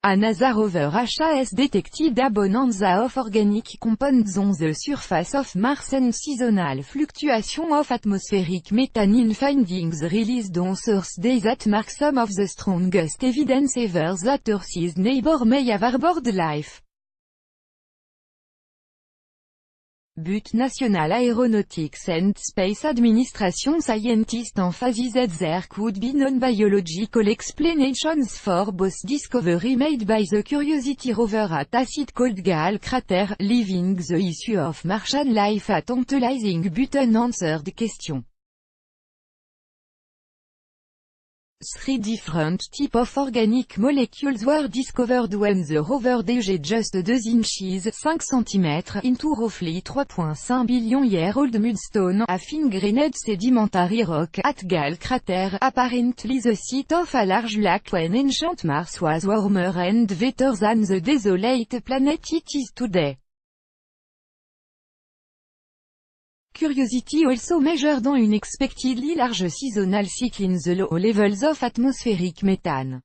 A NASA rover has detected abundance of organic compounds on the surface of Mars and seasonal fluctuation of atmospheric methane in findings released on Thursday that mark some of the strongest evidence ever that Earth's neighbor may have harbored life. But National Aeronautics and Space Administration scientists emphasize that there could be non-biological explanations for both discovery made by the Curiosity rover at acid cold Gale crater, leaving the issue of Martian life a tantalizing but unanswered question. 3 different types of organic molecules were discovered when the rover dug just 2 inches 5 cm into roughly 3.5 billion-year-old mudstone, a fine-grained sedimentary rock, at Gale crater, apparently the site of a large lake when ancient Mars was warmer and wetter than the desolate planet it is today. Curiosity also measured an unexpectedly large seasonal cycle in the low levels of atmospheric methane.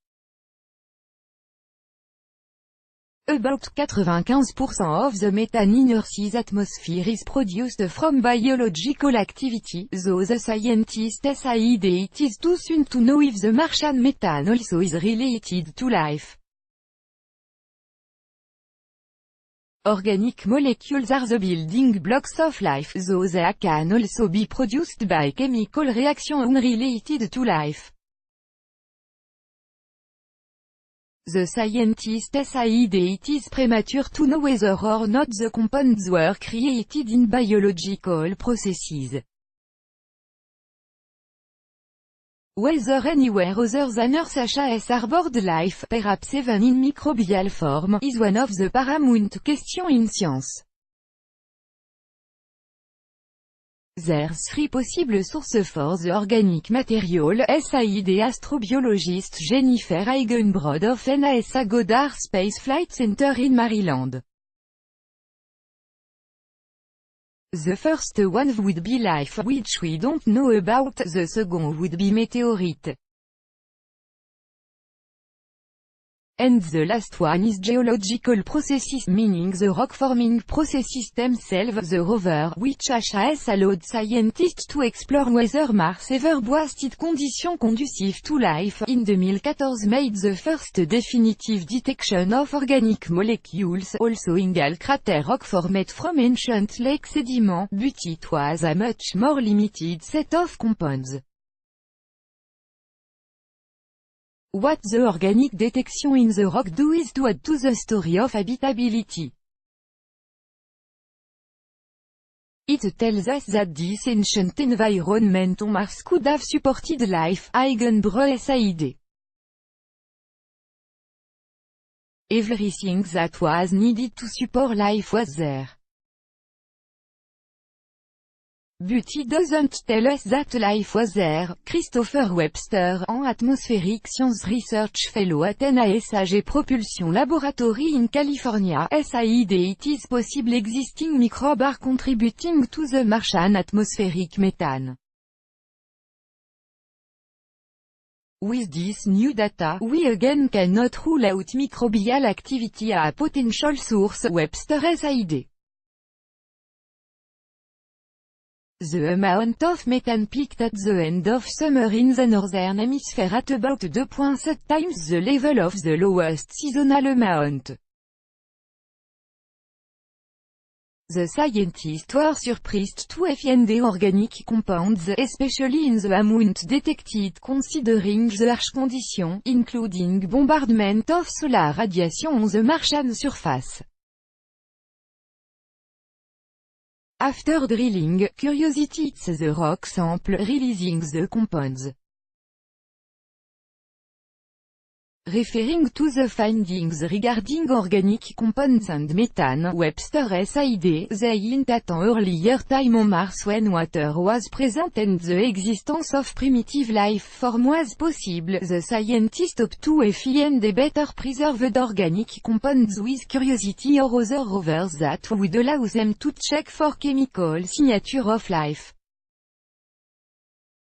About 95% of the methane in Earth's atmosphere is produced from biological activity, though the scientists said it is too soon to know if the Martian methane also is related to life. Organic molecules are the building blocks of life, though they can also be produced by chemical reactions unrelated to life. The scientists said it is premature to know whether or not the compounds were created in biological processes. Whether anywhere other than Earth has harbored life, perhaps even in microbial form, is one of the paramount questions in science. There's 3 possible sources for the organic material, said astrobiologist Jennifer Eigenbrod of NASA Goddard Space Flight Center in Maryland. The first one would be life, which we don't know about, the second would be meteorite. And the last one is geological processes, meaning the rock-forming processes themselves, the rover, which has allowed scientists to explore whether Mars ever boasted conditions conducive to life, in 2014 made the first definitive detection of organic molecules, also in Gale crater rock formed from ancient lake sediment, but it was a much more limited set of compounds. What the organic detection in the rock do is to add to the story of habitability. It tells us that this ancient environment on Mars could have supported life, Eigenbrod said. Everything that was needed to support life was there. But it doesn't tell us that life was there. Christopher Webster, an atmospheric science research fellow at NASA Jet Propulsion Laboratory in California, said it is possible existing microbes are contributing to the Martian atmospheric methane. With this new data, we again cannot rule out microbial activity as a potential source, Webster said. The amount of methane peaked at the end of summer in the northern hemisphere at about 2.7 times the level of the lowest seasonal amount. The scientists were surprised to find organic compounds, especially in the amount detected considering the harsh conditions, including bombardment of solar radiation on the Martian surface. After drilling, Curiosity hits the rock sample, releasing the compounds. Referring to the findings regarding organic compounds and methane, Webster said, they hint at an earlier time on Mars when water was present and the existence of primitive life form was possible. The scientists hope to find a better preserved organic compounds with Curiosity or other rovers that would allow them to check for chemical signature of life.